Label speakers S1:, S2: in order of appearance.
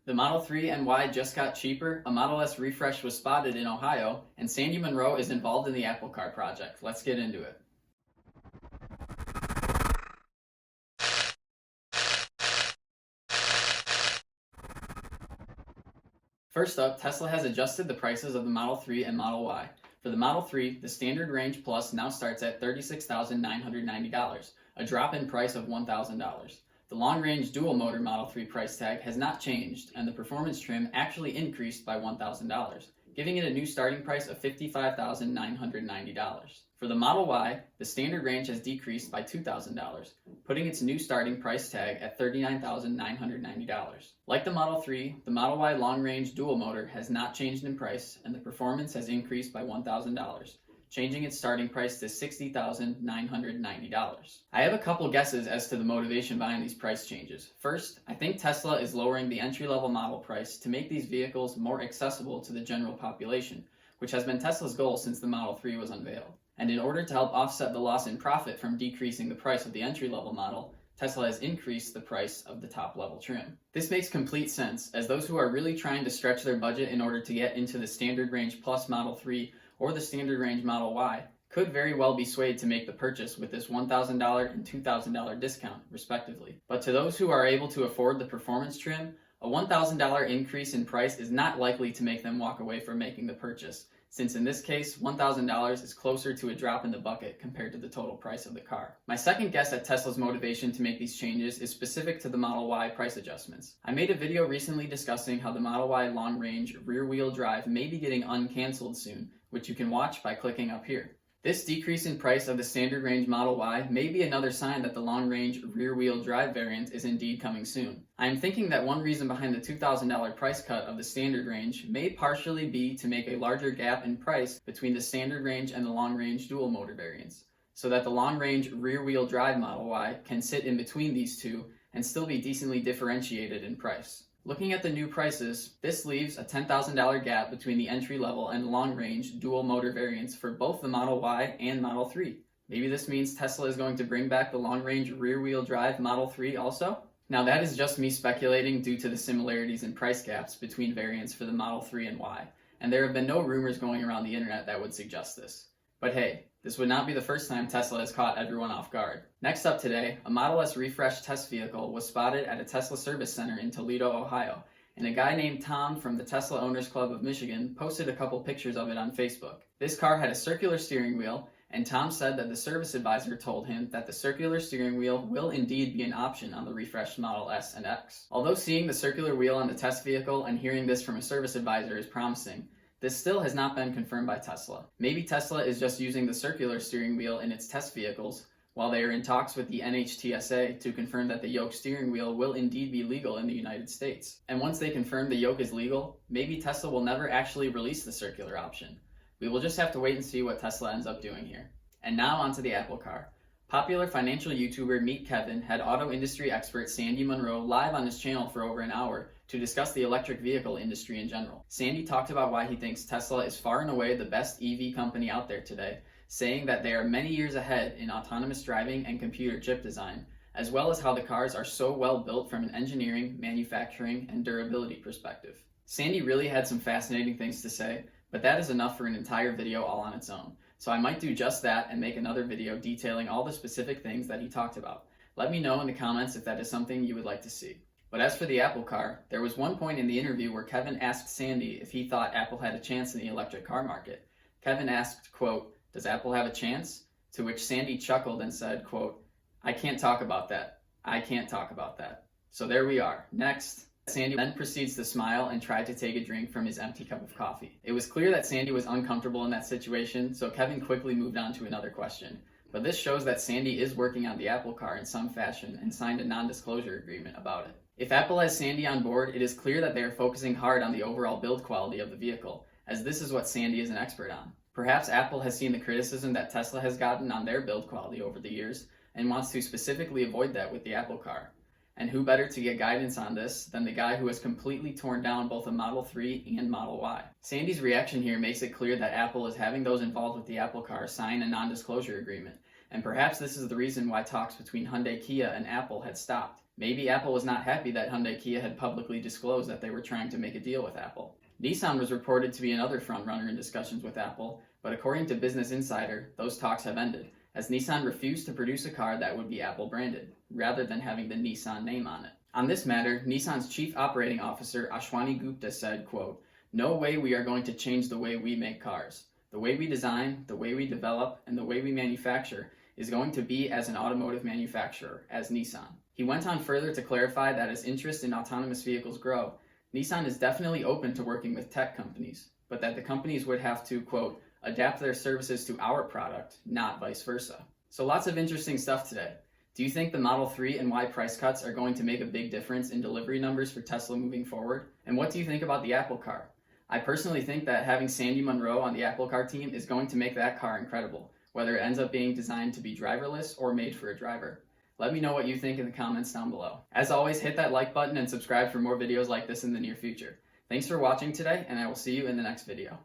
S1: The Model 3 and Y just got cheaper, a Model S refresh was spotted in Ohio, and Sandy Munro is involved in the Apple Car project. Let's get into it. First up, Tesla has adjusted the prices of the Model 3 and Model Y. For the Model 3, the standard range plus now starts at $36,990, a drop in price of $1,000. The long-range dual-motor Model 3 price tag has not changed, and the performance trim actually increased by $1,000, giving it a new starting price of $55,990. For the Model Y, the standard range has decreased by $2,000, putting its new starting price tag at $39,990. Like the Model 3, the Model Y long-range dual-motor has not changed in price, and the performance has increased by $1,000. Changing its starting price to $60,990. I have a couple guesses as to the motivation behind these price changes. First, I think Tesla is lowering the entry-level model price to make these vehicles more accessible to the general population, which has been Tesla's goal since the Model 3 was unveiled. And in order to help offset the loss in profit from decreasing the price of the entry-level model, Tesla has increased the price of the top-level trim. This makes complete sense, as those who are really trying to stretch their budget in order to get into the standard range plus Model 3 or the standard range Model Y could very well be swayed to make the purchase with this $1,000 and $2,000 discount, respectively. But to those who are able to afford the performance trim, a $1,000 increase in price is not likely to make them walk away from making the purchase, since in this case, $1,000 is closer to a drop in the bucket compared to the total price of the car. My second guess at Tesla's motivation to make these changes is specific to the Model Y price adjustments. I made a video recently discussing how the Model Y long-range rear-wheel drive may be getting uncanceled soon, which you can watch by clicking up here. This decrease in price of the standard range Model Y may be another sign that the long-range rear-wheel drive variant is indeed coming soon. I am thinking that one reason behind the $2,000 price cut of the standard range may partially be to make a larger gap in price between the standard range and the long-range dual-motor variants, so that the long-range rear-wheel drive Model Y can sit in between these two and still be decently differentiated in price. Looking at the new prices, this leaves a $10,000 gap between the entry-level and long-range dual-motor variants for both the Model Y and Model 3. Maybe this means Tesla is going to bring back the long-range rear-wheel drive Model 3 also? Now that is just me speculating due to the similarities in price gaps between variants for the Model 3 and Y, and there have been no rumors going around the internet that would suggest this. But hey, this would not be the first time Tesla has caught everyone off guard. Next up today, a Model S refresh test vehicle was spotted at a Tesla service center in Toledo, Ohio, and a guy named Tom from the Tesla Owners Club of Michigan posted a couple pictures of it on Facebook. This car had a circular steering wheel, and Tom said that the service advisor told him that the circular steering wheel will indeed be an option on the refreshed Model S and X. Although seeing the circular wheel on the test vehicle and hearing this from a service advisor is promising, this still has not been confirmed by Tesla. Maybe Tesla is just using the circular steering wheel in its test vehicles, while they are in talks with the NHTSA to confirm that the yoke steering wheel will indeed be legal in the United States. And once they confirm the yoke is legal, maybe Tesla will never actually release the circular option. We will just have to wait and see what Tesla ends up doing here. And now onto the Apple Car. Popular financial YouTuber Meet Kevin had auto industry expert Sandy Munro live on his channel for over an hour to discuss the electric vehicle industry in general. Sandy talked about why he thinks Tesla is far and away the best EV company out there today, saying that they are many years ahead in autonomous driving and computer chip design, as well as how the cars are so well built from an engineering, manufacturing, and durability perspective. Sandy really had some fascinating things to say, but that is enough for an entire video all on its own. So I might do just that and make another video detailing all the specific things that he talked about. Let me know in the comments if that is something you would like to see. But as for the Apple Car, there was one point in the interview where Kevin asked Sandy if he thought Apple had a chance in the electric car market. Kevin asked, quote, "Does Apple have a chance?" To which Sandy chuckled and said, quote, "I can't talk about that. I can't talk about that." So there we are. Next. Sandy then proceeds to smile and try to take a drink from his empty cup of coffee. It was clear that Sandy was uncomfortable in that situation, so Kevin quickly moved on to another question. But this shows that Sandy is working on the Apple Car in some fashion and signed a non-disclosure agreement about it. If Apple has Sandy on board, it is clear that they are focusing hard on the overall build quality of the vehicle, as this is what Sandy is an expert on. Perhaps Apple has seen the criticism that Tesla has gotten on their build quality over the years and wants to specifically avoid that with the Apple Car. And who better to get guidance on this than the guy who has completely torn down both a Model 3 and Model Y. Sandy's reaction here makes it clear that Apple is having those involved with the Apple Car sign a non-disclosure agreement, and perhaps this is the reason why talks between Hyundai Kia and Apple had stopped. Maybe Apple was not happy that Hyundai Kia had publicly disclosed that they were trying to make a deal with Apple. Nissan was reported to be another frontrunner in discussions with Apple, but according to Business Insider, those talks have ended, as Nissan refused to produce a car that would be Apple branded, rather than having the Nissan name on it. On this matter, Nissan's Chief Operating Officer Ashwani Gupta said, quote, "No way we are going to change the way we make cars. The way we design, the way we develop, and the way we manufacture is going to be as an automotive manufacturer, as Nissan." He went on further to clarify that as interest in autonomous vehicles grow, Nissan is definitely open to working with tech companies, but that the companies would have to, quote, "adapt their services to our product, not vice versa." So lots of interesting stuff today. Do you think the Model 3 and Y price cuts are going to make a big difference in delivery numbers for Tesla moving forward? And what do you think about the Apple Car? I personally think that having Sandy Munro on the Apple Car team is going to make that car incredible, whether it ends up being designed to be driverless or made for a driver. Let me know what you think in the comments down below. As always, hit that like button and subscribe for more videos like this in the near future. Thanks for watching today, and I will see you in the next video.